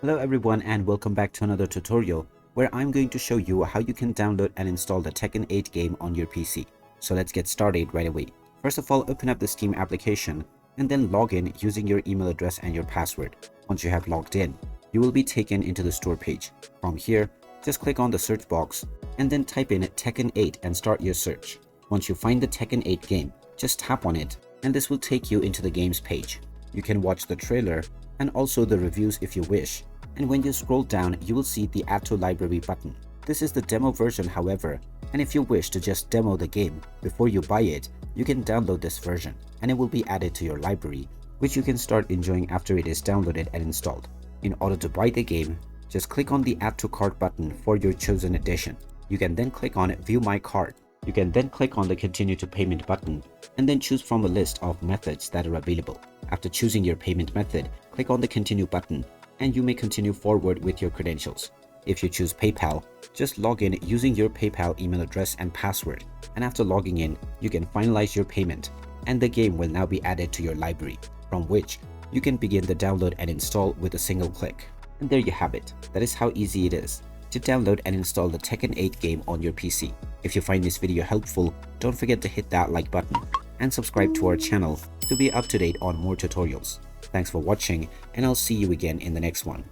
Hello everyone and welcome back to another tutorial where I'm going to show you how you can download and install the Tekken 8 game on your PC. So let's get started right away. First of all, open up the Steam application and then log in using your email address and your password. Once you have logged in, you will be taken into the store page. From here, just click on the search box and then type in Tekken 8 and start your search. Once you find the Tekken 8 game, just tap on it and this will take you into the games page. You can watch the trailer and also the reviews if you wish. And when you scroll down, you will see the Add to Library button. This is the demo version, however, and if you wish to just demo the game before you buy it, you can download this version and it will be added to your library, which you can start enjoying after it is downloaded and installed. In order to buy the game, just click on the Add to Cart button for your chosen edition. You can then click on View My Cart. You can then click on the Continue to Payment button and then choose from a list of methods that are available. After choosing your payment method, click on the Continue button and you may continue forward with your credentials. If you choose PayPal, just log in using your PayPal email address and password. And after logging in, you can finalize your payment and the game will now be added to your library, from which you can begin the download and install with a single click. And there you have it. That is how easy it is to download and install the Tekken 8 game on your PC. If you find this video helpful, don't forget to hit that like button and subscribe to our channel to be up to date on more tutorials. Thanks for watching and I'll see you again in the next one.